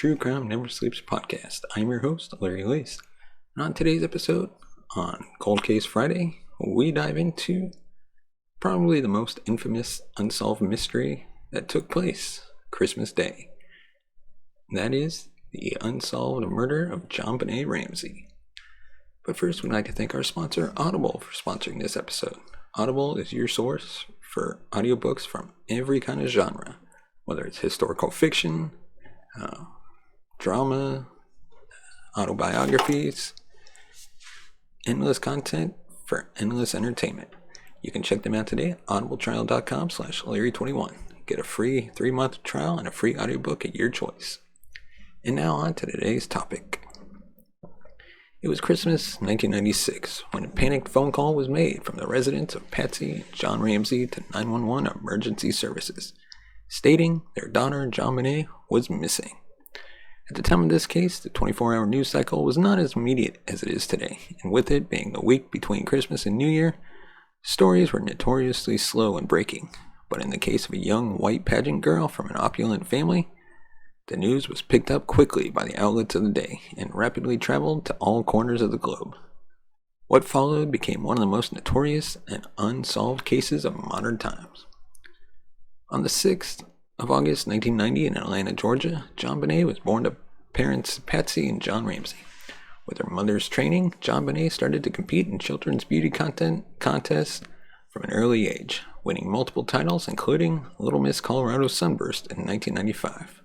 True Crime Never Sleeps podcast. I'm your host, Larry Lace. And on today's episode, on Cold Case Friday, we dive into probably the most infamous unsolved mystery that took place Christmas Day. That is the unsolved murder of JonBenet Ramsey. But first, we'd like to thank our sponsor, Audible, for sponsoring this episode. Audible is your source for audiobooks from every kind of genre, whether it's historical fiction, drama, autobiographies, endless content for endless entertainment. You can check them out today at audibletrial.com/Larry21. Get a free 3-month trial and a free audiobook at your choice. And now on to today's topic. It was Christmas 1996 when a panicked phone call was made from the residents of Patsy and John Ramsey to 911 emergency services, stating their daughter JonBenet was missing. At the time of this case, the 24-hour news cycle was not as immediate as it is today, and with it being the week between Christmas and New Year, stories were notoriously slow in breaking. But in the case of a young white pageant girl from an opulent family, the news was picked up quickly by the outlets of the day and rapidly traveled to all corners of the globe. What followed became one of the most notorious and unsolved cases of modern times. On the 6th of August 1990 in Atlanta, Georgia, JonBenet was born to parents Patsy and John Ramsey. With her mother's training, JonBenet started to compete in children's beauty contests from an early age, winning multiple titles including Little Miss Colorado Sunburst in 1995.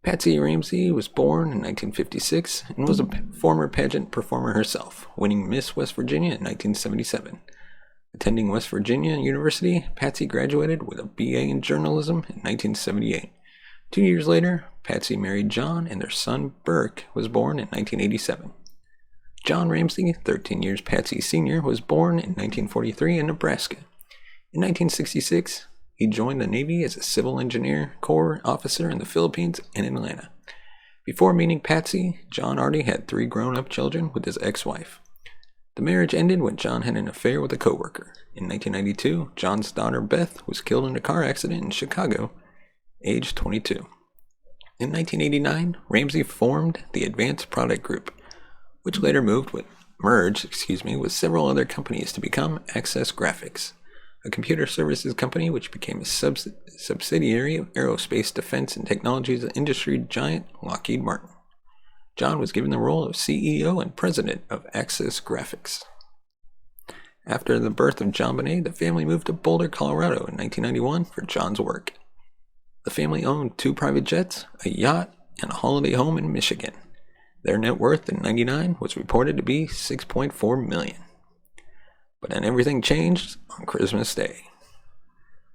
Patsy Ramsey was born in 1956 and was a former pageant performer herself, winning Miss West Virginia in 1977. Attending West Virginia University, Patsy graduated with a BA in journalism in 1978. 2 years later, Patsy married John, and their son, Burke, was born in 1987. John Ramsey, 13 years Patsy's senior, was born in 1943 in Nebraska. In 1966, he joined the Navy as a civil engineer corps officer in the Philippines and in Atlanta. Before meeting Patsy, John already had 3 grown-up children with his ex-wife. The marriage ended when John had an affair with a coworker. In 1992, John's daughter Beth was killed in a car accident in Chicago, aged 22. In 1989, Ramsey formed the Advanced Product Group, which later merged with several other companies to become Access Graphics, a computer services company which became a subsidiary of aerospace, defense, and technologies industry giant Lockheed Martin. John was given the role of CEO and president of Access Graphics. After the birth of JonBenet, the family moved to Boulder, Colorado in 1991 for John's work. The family owned 2 private jets, a yacht, and a holiday home in Michigan. Their net worth in '99 was reported to be $6.4 million. But then everything changed on Christmas Day.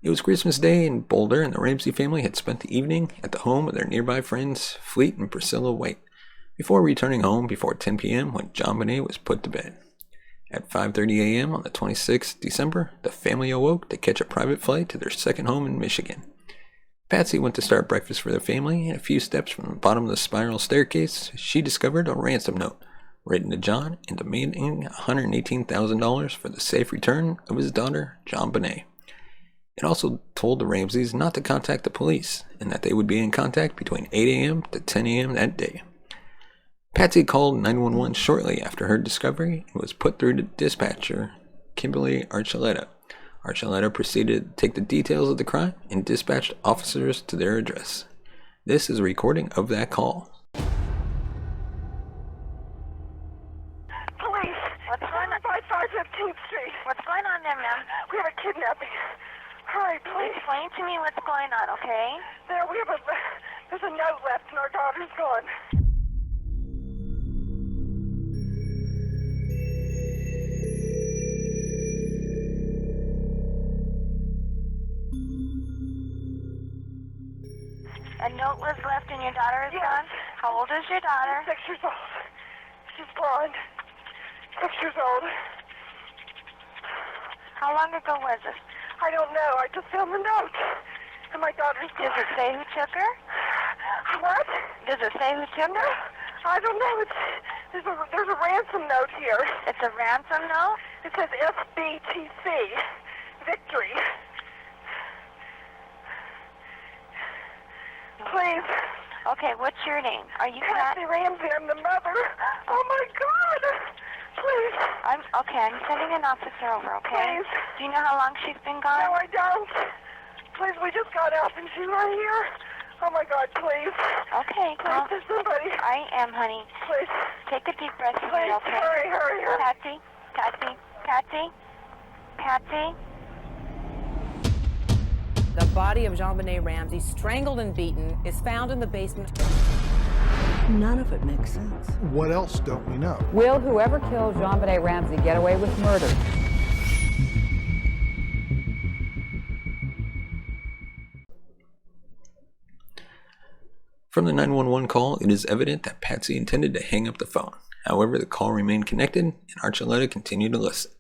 It was Christmas Day in Boulder, and the Ramsey family had spent the evening at the home of their nearby friends, Fleet and Priscilla White, before returning home before 10 p.m. when JonBenet was put to bed. At 5:30 a.m. on the 26th December, the family awoke to catch a private flight to their second home in Michigan. Patsy went to start breakfast for the family, and a few steps from the bottom of the spiral staircase, she discovered a ransom note written to John and demanding $118,000 for the safe return of his daughter, JonBenet. It also told the Ramseys not to contact the police, and that they would be in contact between 8 a.m. to 10 a.m. that day. Patsy called 911 shortly after her discovery and was put through to dispatcher Kimberly Archuleta. Archuleta proceeded to take the details of the crime and dispatched officers to their address. This is a recording of that call. Police! What's going on? 515th Street. What's going on there, ma'am? We have a kidnapping. Hurry, please. Explain to me what's going on, okay? There's a note left and our daughter's gone. A note was left and your daughter is Yes. gone? How old is your daughter? 6 years old. She's blonde. 6 years old. How long ago was this? I don't know. I just found the note. And my daughter's gone. Does it say who took her? What? Does it say who took her? I don't know. There's a ransom note here. It's a ransom note? It says SBTC. Victory. Please. Okay, what's your name? Are you Patsy Ramsey, I'm the mother. Oh my God! Please. I'm sending an officer over, okay? Please. Do you know how long she's been gone? No, I don't. Please, we just got out and she's right here. Oh my God, please. Okay, well, Please, somebody. I am, honey. Please. Take a deep breath for me, Please, okay? hurry. Patsy. The body of JonBenet Ramsey, strangled and beaten, is found in the basement. None of it makes sense. What else don't we know? Will whoever killed JonBenet Ramsey get away with murder? From the 911 call, it is evident that Patsy intended to hang up the phone. However, the call remained connected, and Archuleta continued to listen.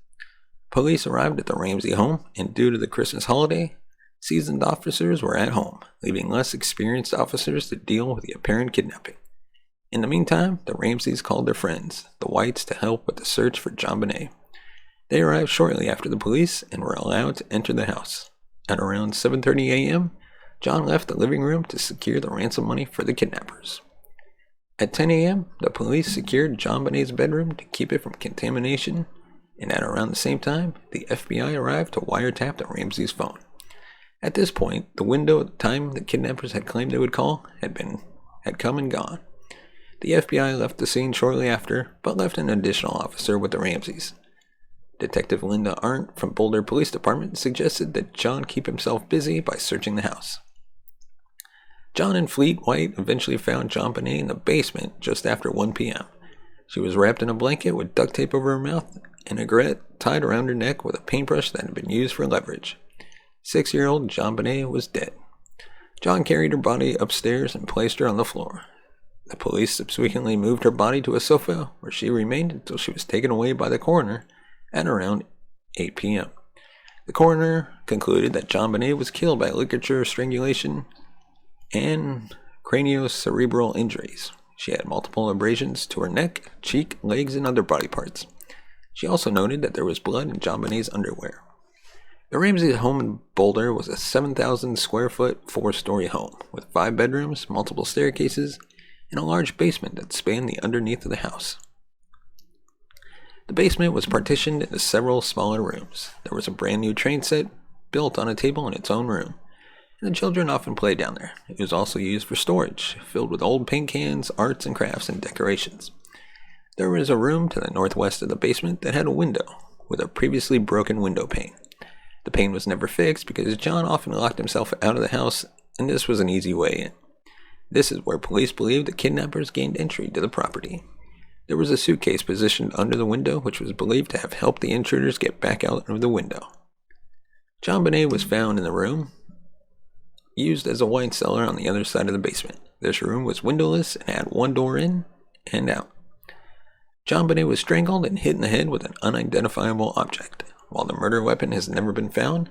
Police arrived at the Ramsey home, and due to the Christmas holiday, seasoned officers were at home, leaving less experienced officers to deal with the apparent kidnapping. In the meantime, the Ramseys called their friends, the Whites, to help with the search for JonBenet. They arrived shortly after the police and were allowed to enter the house. At around 7:30 a.m., John left the living room to secure the ransom money for the kidnappers. At 10 a.m., the police secured JonBenet's bedroom to keep it from contamination, and at around the same time, the FBI arrived to wiretap the Ramsey's phone. At this point, the window of time the kidnappers had claimed they would call had come and gone. The FBI left the scene shortly after, but left an additional officer with the Ramseys. Detective Linda Arndt from Boulder Police Department suggested that John keep himself busy by searching the house. John and Fleet White eventually found JonBenet in the basement just after 1 p.m. She was wrapped in a blanket with duct tape over her mouth and a garrote tied around her neck with a paintbrush that had been used for leverage. 6-year-old JonBenet was dead. John carried her body upstairs and placed her on the floor. The police subsequently moved her body to a sofa where she remained until she was taken away by the coroner at around 8 p.m. The coroner concluded that JonBenet was killed by ligature strangulation and craniocerebral injuries. She had multiple abrasions to her neck, cheek, legs, and other body parts. She also noted that there was blood in JonBenet's underwear. The Ramsey home in Boulder was a 7,000 square foot, 4-story home with 5 bedrooms, multiple staircases, and a large basement that spanned the underneath of the house. The basement was partitioned into several smaller rooms. There was a brand new train set built on a table in its own room, and the children often played down there. It was also used for storage, filled with old paint cans, arts and crafts, and decorations. There was a room to the northwest of the basement that had a window with a previously broken window pane. The pane was never fixed because John often locked himself out of the house, and this was an easy way in. This is where police believe the kidnappers gained entry to the property. There was a suitcase positioned under the window which was believed to have helped the intruders get back out of the window. JonBenet was found in the room used as a wine cellar on the other side of the basement. This room was windowless and had one door in and out. JonBenet was strangled and hit in the head with an unidentifiable object. While the murder weapon has never been found,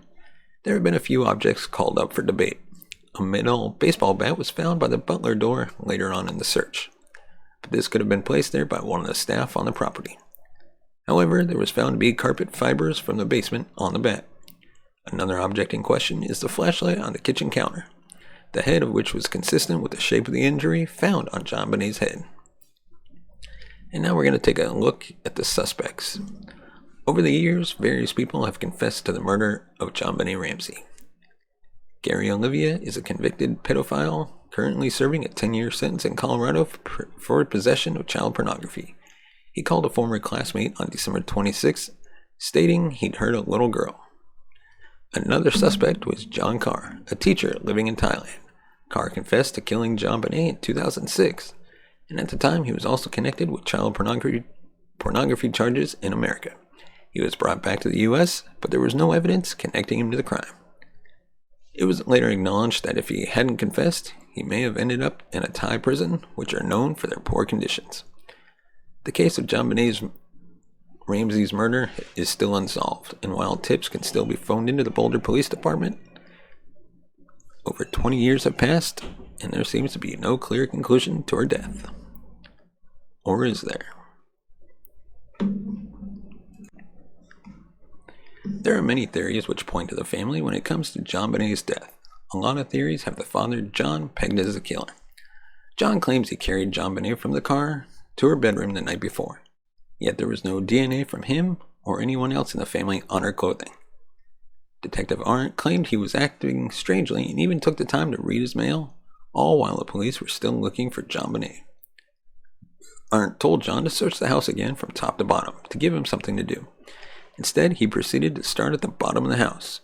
there have been a few objects called up for debate. A metal baseball bat was found by the butler door later on in the search, but this could have been placed there by one of the staff on the property. However, there was found to be carpet fibers from the basement on the bat. Another object in question is the flashlight on the kitchen counter, the head of which was consistent with the shape of the injury found on JonBenet's head. And now we're going to take a look at the suspects. Over the years, various people have confessed to the murder of JonBenet Ramsey. Gary Olivia is a convicted pedophile currently serving a 10-year sentence in Colorado for possession of child pornography. He called a former classmate on December 26, stating he'd hurt a little girl. Another suspect was John Carr, a teacher living in Thailand. Carr confessed to killing JonBenet in 2006, and at the time he was also connected with child pornography charges in America. He was brought back to the U.S., but there was no evidence connecting him to the crime. It was later acknowledged that if he hadn't confessed, he may have ended up in a Thai prison, which are known for their poor conditions. The case of JonBenet Ramsey's murder is still unsolved, and while tips can still be phoned into the Boulder Police Department, over 20 years have passed, and there seems to be no clear conclusion to her death. Or is there? There are many theories which point to the family when it comes to JonBenet's death. A lot of theories have the father, John, pegged as the killer. John claims he carried JonBenet from the car to her bedroom the night before, yet there was no DNA from him or anyone else in the family on her clothing. Detective Arndt claimed he was acting strangely and even took the time to read his mail, all while the police were still looking for JonBenet. Arndt told John to search the house again from top to bottom to give him something to do. Instead, he proceeded to start at the bottom of the house,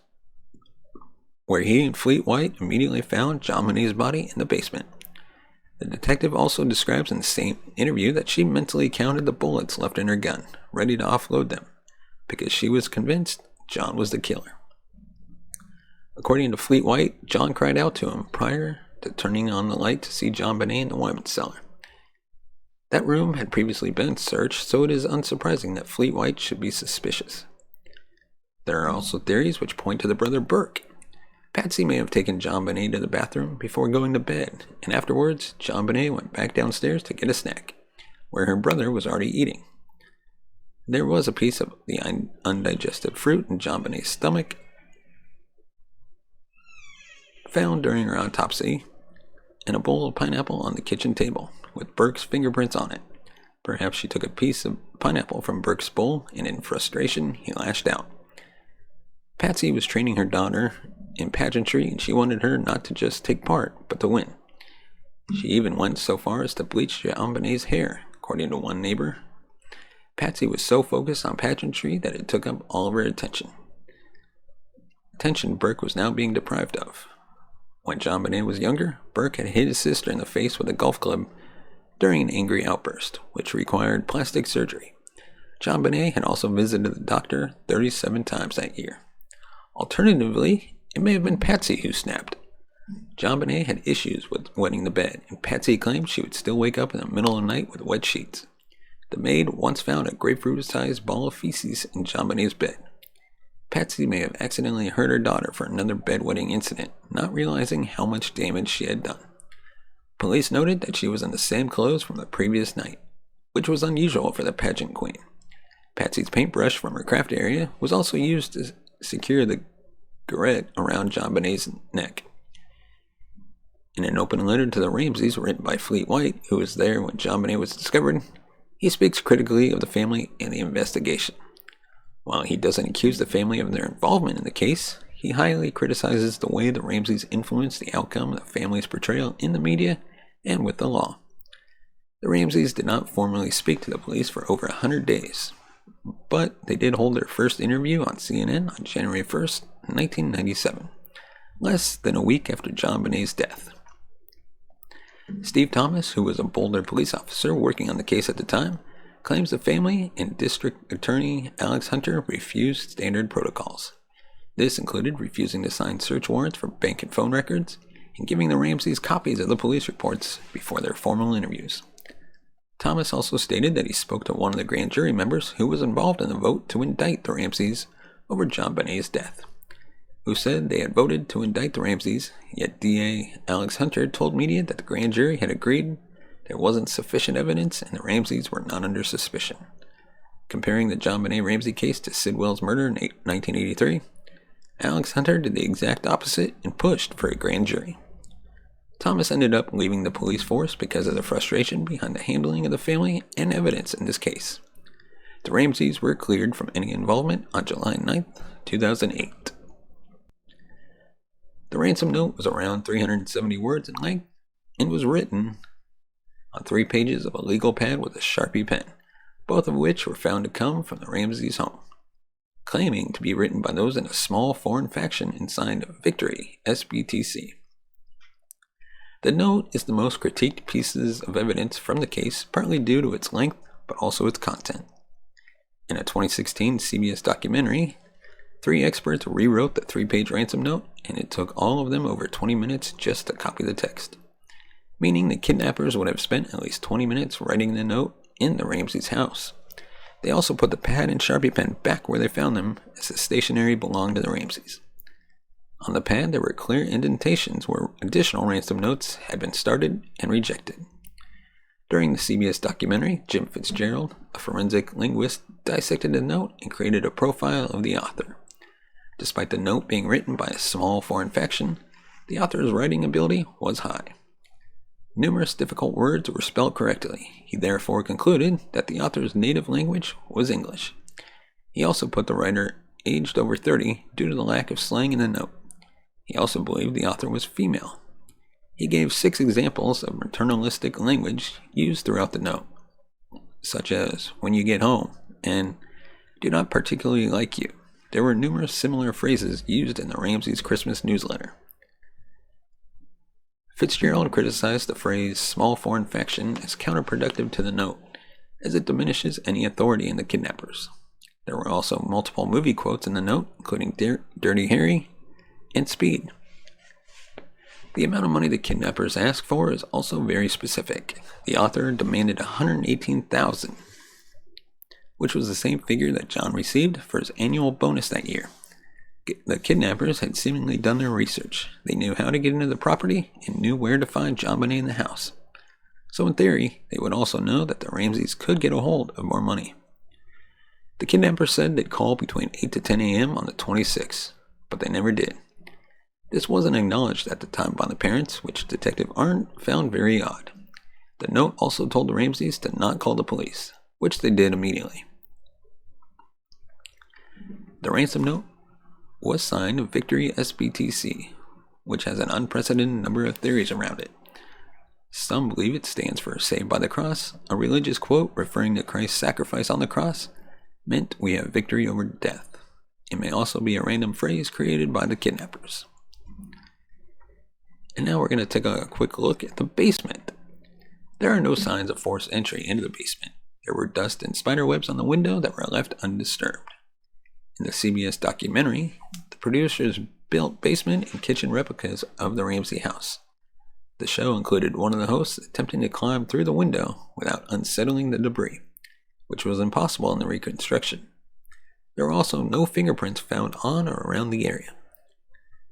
where he and Fleet White immediately found JonBenet's body in the basement. The detective also describes in the same interview that she mentally counted the bullets left in her gun, ready to offload them, because she was convinced John was the killer. According to Fleet White, John cried out to him prior to turning on the light to see JonBenet in the women's cellar. That room had previously been searched, so it is unsurprising that Fleet White should be suspicious. There are also theories which point to the brother Burke. Patsy may have taken JonBenet to the bathroom before going to bed, and afterwards, JonBenet went back downstairs to get a snack, where her brother was already eating. There was a piece of the undigested fruit in JonBenet's stomach found during her autopsy, and a bowl of pineapple on the kitchen table, with Burke's fingerprints on it. Perhaps she took a piece of pineapple from Burke's bowl, and in frustration, he lashed out. Patsy was training her daughter in pageantry, and she wanted her not to just take part, but to win. She even went so far as to bleach JonBenet's hair, according to one neighbor. Patsy was so focused on pageantry that it took up all of her attention. Attention Burke was now being deprived of. When JonBenet was younger, Burke had hit his sister in the face with a golf club during an angry outburst, which required plastic surgery. JonBenet had also visited the doctor 37 times that year. Alternatively, it may have been Patsy who snapped. JonBenet had issues with wetting the bed, and Patsy claimed she would still wake up in the middle of the night with wet sheets. The maid once found a grapefruit-sized ball of feces in JonBenet's bed. Patsy may have accidentally hurt her daughter for another bedwetting incident, not realizing how much damage she had done. Police noted that she was in the same clothes from the previous night, which was unusual for the pageant queen. Patsy's paintbrush from her craft area was also used to secure the garrote around JonBenet's neck. In an open letter to the Ramseys written by Fleet White, who was there when JonBenet was discovered, he speaks critically of the family and the investigation. While he doesn't accuse the family of their involvement in the case, he highly criticizes the way the Ramseys influenced the outcome of the family's portrayal in the media and with the law. The Ramseys did not formally speak to the police for over 100 days, but they did hold their first interview on CNN on January 1st, 1997, less than a week after JonBenet's death. Steve Thomas, who was a Boulder police officer working on the case at the time, claims the family and District Attorney Alex Hunter refused standard protocols. This included refusing to sign search warrants for bank and phone records and giving the Ramseys copies of the police reports before their formal interviews. Thomas also stated that he spoke to one of the grand jury members who was involved in the vote to indict the Ramseys over JonBenet's death, who said they had voted to indict the Ramseys, yet DA Alex Hunter told media that the grand jury had agreed there wasn't sufficient evidence and the Ramseys were not under suspicion. Comparing the JonBenet Ramsey case to Sidwell's murder in 1983, Alex Hunter did the exact opposite and pushed for a grand jury. Thomas ended up leaving the police force because of the frustration behind the handling of the family and evidence in this case. The Ramseys were cleared from any involvement on July 9, 2008. The ransom note was around 370 words in length and was written on 3 pages of a legal pad with a Sharpie pen, both of which were found to come from the Ramseys' home, claiming to be written by those in a small foreign faction and signed Victory, SBTC. The note is the most critiqued pieces of evidence from the case, partly due to its length, but also its content. In a 2016 CBS documentary, 3 experts rewrote the 3-page ransom note, and it took all of them over 20 minutes just to copy the text, meaning the kidnappers would have spent at least 20 minutes writing the note in the Ramseys' house. They also put the pad and Sharpie pen back where they found them, as the stationery belonged to the Ramseys. On the pad, there were clear indentations where additional ransom notes had been started and rejected. During the CBS documentary, Jim Fitzgerald, a forensic linguist, dissected the note and created a profile of the author. Despite the note being written by a small foreign faction, the author's writing ability was high. Numerous difficult words were spelled correctly. He therefore concluded that the author's native language was English. He also put the writer aged over 30 due to the lack of slang in the note. He also believed the author was female. He gave 6 examples of maternalistic language used throughout the note, such as "when you get home" and "do not particularly like you." There were numerous similar phrases used in the Ramseys' Christmas newsletter. Fitzgerald criticized the phrase "small foreign faction" as counterproductive to the note, as it diminishes any authority in the kidnappers. There were also multiple movie quotes in the note, including Dirty Harry and Speed. The amount of money the kidnappers asked for is also very specific. The author demanded $118,000, which was the same figure that John received for his annual bonus that year. The kidnappers had seemingly done their research. They knew how to get into the property and knew where to find JonBenet in the house. So in theory, they would also know that the Ramseys could get a hold of more money. The kidnappers said they'd call between 8 to 10 a.m. on the 26th, but they never did. This wasn't acknowledged at the time by the parents, which Detective Arndt found very odd. The note also told the Ramseys to not call the police, which they did immediately. The ransom note was signed Victory SBTC, which has an unprecedented number of theories around it. Some believe it stands for Saved by the Cross, a religious quote referring to Christ's sacrifice on the cross meant we have victory over death. It may also be a random phrase created by the kidnappers. And now we're going to take a quick look at the basement. There are no signs of forced entry into the basement. There were dust and spider webs on the window that were left undisturbed. In the CBS documentary, the producers built basement and kitchen replicas of the Ramsey house. The show included one of the hosts attempting to climb through the window without unsettling the debris, which was impossible in the reconstruction. There were also no fingerprints found on or around the area.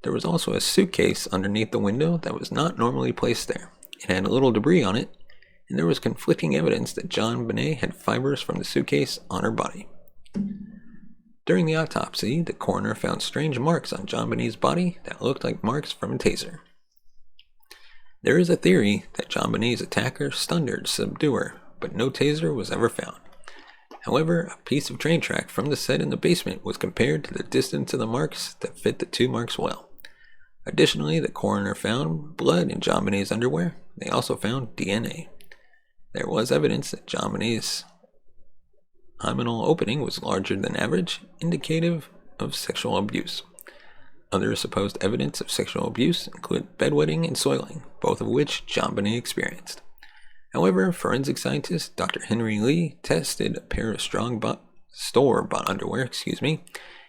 There was also a suitcase underneath the window that was not normally placed there. It had a little debris on it, and there was conflicting evidence that JonBenet had fibers from the suitcase on her body. During the autopsy, the coroner found strange marks on JonBenet's body that looked like marks from a taser. There is a theory that JonBenet's attacker stunned her to subdue her, but no taser was ever found. However, a piece of train track from the set in the basement was compared to the distance of the marks that fit the 2 marks well. Additionally, the coroner found blood in JonBenet's underwear. They also found DNA. There was evidence that JonBenet's hymenal opening was larger than average, indicative of sexual abuse. Other supposed evidence of sexual abuse include bedwetting and soiling, both of which JonBenet experienced. However, forensic scientist Dr. Henry Lee tested a pair of store-bought underwear,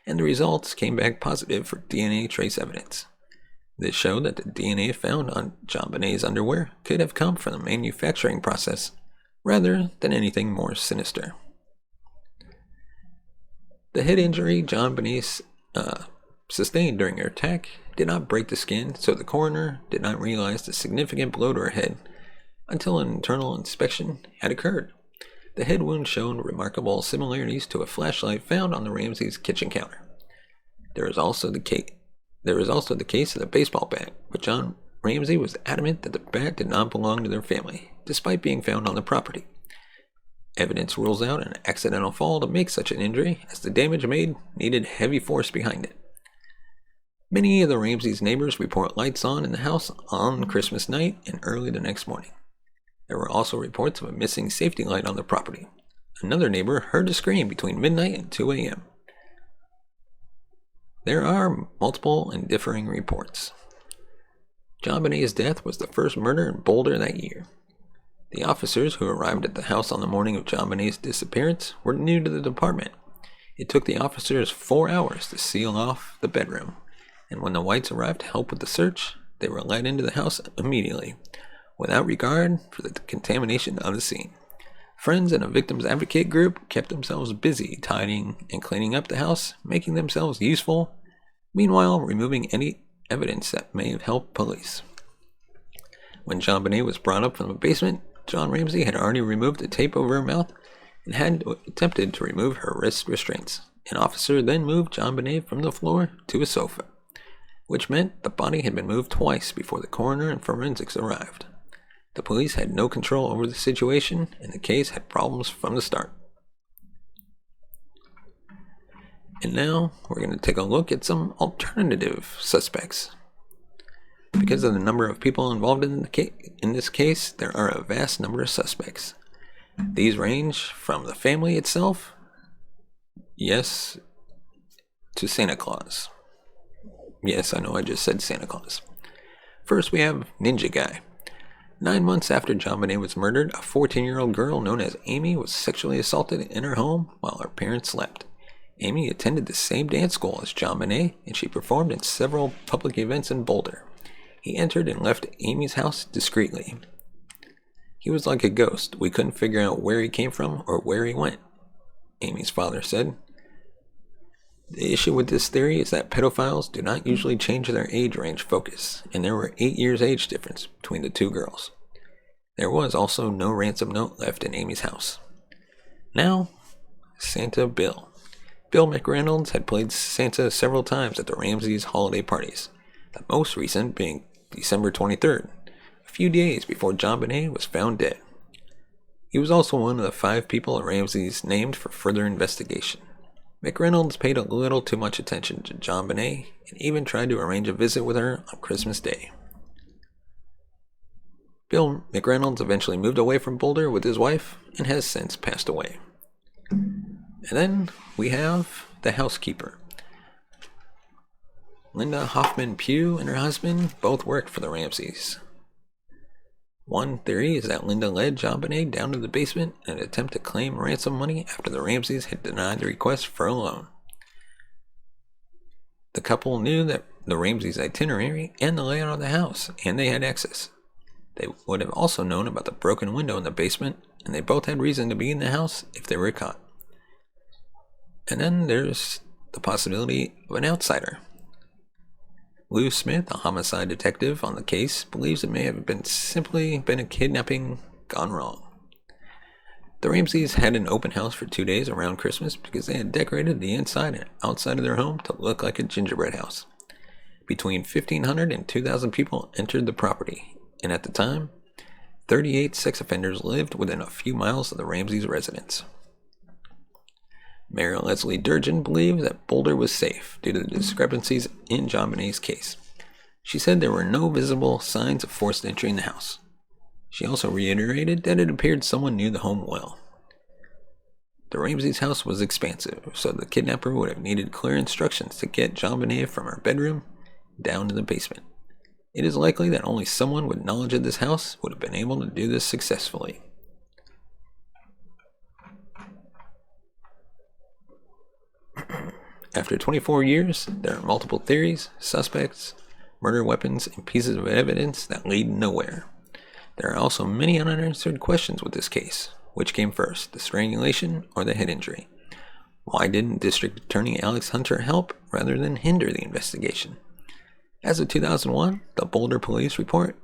and the results came back positive for DNA trace evidence. This showed that the DNA found on JonBenet's underwear could have come from the manufacturing process rather than anything more sinister. The head injury JonBenet sustained during her attack did not break the skin, so the coroner did not realize the significant blow to her head until an internal inspection had occurred. The head wound showed remarkable similarities to a flashlight found on the Ramseys' kitchen counter. There is also the case of the baseball bat, but John Ramsey was adamant that the bat did not belong to their family, despite being found on the property. Evidence rules out an accidental fall to make such an injury, as the damage made needed heavy force behind it. Many of the Ramseys' neighbors report lights on in the house on Christmas night and early the next morning. There were also reports of a missing safety light on the property. Another neighbor heard a scream between midnight and 2 a.m. There are multiple and differing reports. JonBenet's death was the first murder in Boulder that year. The officers who arrived at the house on the morning of JonBenet's disappearance were new to the department. It took the officers 4 hours to seal off the bedroom, and when the Whites arrived to help with the search, they were let into the house immediately, without regard for the contamination of the scene. Friends and a victims advocate group kept themselves busy tidying and cleaning up the house, making themselves useful, meanwhile removing any evidence that may have helped police. When JonBenet was brought up from the basement, John Ramsey had already removed the tape over her mouth and had attempted to remove her wrist restraints. An officer then moved JonBenet from the floor to a sofa, which meant the body had been moved twice before the coroner and forensics arrived. The police had no control over the situation, and the case had problems from the start. And now we're going to take a look at some alternative suspects. Because of the number of people involved in this case, there are a vast number of suspects. These range from the family itself, yes, to Santa Claus. Yes, I know I just said Santa Claus. First, we have Ninja Guy. 9 months after JonBenet was murdered, a 14-year-old girl known as Amy was sexually assaulted in her home while her parents slept. Amy attended the same dance school as JonBenet, and she performed in several public events in Boulder. He entered and left Amy's house discreetly. He was like a ghost. We couldn't figure out where he came from or where he went, Amy's father said. The issue with this theory is that pedophiles do not usually change their age range focus, and there were 8 years age difference between the two girls. There was also no ransom note left in Amy's house. Now, Santa Bill. Bill McReynolds had played Santa several times at the Ramseys' holiday parties, the most recent being December 23rd, a few days before JonBenet was found dead. He was also one of the 5 people at Ramsey's named for further investigation. McReynolds paid a little too much attention to JonBenet and even tried to arrange a visit with her on Christmas Day. Bill McReynolds eventually moved away from Boulder with his wife and has since passed away. And then we have the housekeeper. Linda Hoffman Pugh and her husband both worked for the Ramseys. One theory is that Linda led JonBenet down to the basement in an attempt to claim ransom money after the Ramseys had denied the request for a loan. The couple knew that the Ramseys' itinerary and the layout of the house, and they had access. They would have also known about the broken window in the basement, and they both had reason to be in the house if they were caught. And then there's the possibility of an outsider. Lou Smith, a homicide detective on the case, believes it may have simply been a kidnapping gone wrong. The Ramseys had an open house for 2 days around Christmas because they had decorated the inside and outside of their home to look like a gingerbread house. Between 1,500 and 2,000 people entered the property, and at the time, 38 sex offenders lived within a few miles of the Ramseys' residence. Mayor Leslie Durgin believed that Boulder was safe due to the discrepancies in JonBenet's case. She said there were no visible signs of forced entry in the house. She also reiterated that it appeared someone knew the home well. The Ramseys' house was expansive, so the kidnapper would have needed clear instructions to get JonBenet from her bedroom down to the basement. It is likely that only someone with knowledge of this house would have been able to do this successfully. After 24 years, there are multiple theories, suspects, murder weapons, and pieces of evidence that lead nowhere. There are also many unanswered questions with this case. Which came first, the strangulation or the head injury? Why didn't District Attorney Alex Hunter help rather than hinder the investigation? As of 2001, the Boulder Police Report,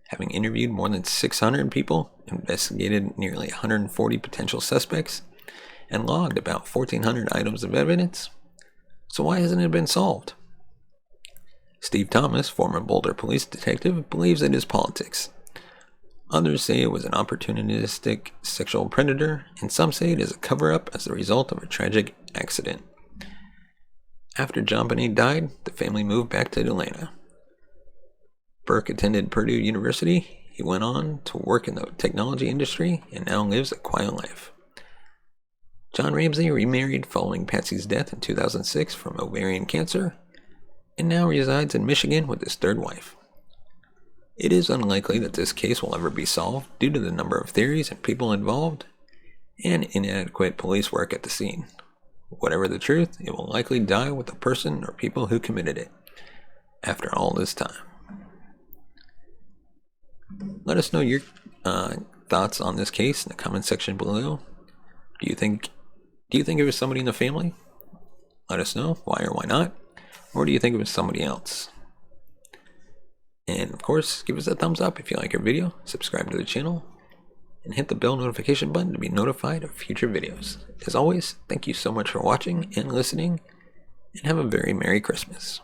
having interviewed more than 600 people, investigated nearly 140 potential suspects, and logged about 1,400 items of evidence. So why hasn't it been solved? Steve Thomas, former Boulder police detective, believes it is politics. Others say it was an opportunistic sexual predator, and some say it is a cover-up as the result of a tragic accident. After JonBenet died, the family moved back to Atlanta. Burke attended Purdue University. He went on to work in the technology industry and now lives a quiet life. John Ramsey remarried following Patsy's death in 2006 from ovarian cancer, and now resides in Michigan with his third wife. It is unlikely that this case will ever be solved due to the number of theories and people involved, and inadequate police work at the scene. Whatever the truth, it will likely die with the person or people who committed it, after all this time. Let us know your thoughts on this case in the comment section below. Do you think it was somebody in the family? Let us know why or why not. Or do you think it was somebody else? And of course, give us a thumbs up if you like our video, subscribe to the channel, and hit the bell notification button to be notified of future videos. As always, thank you so much for watching and listening, and have a very Merry Christmas.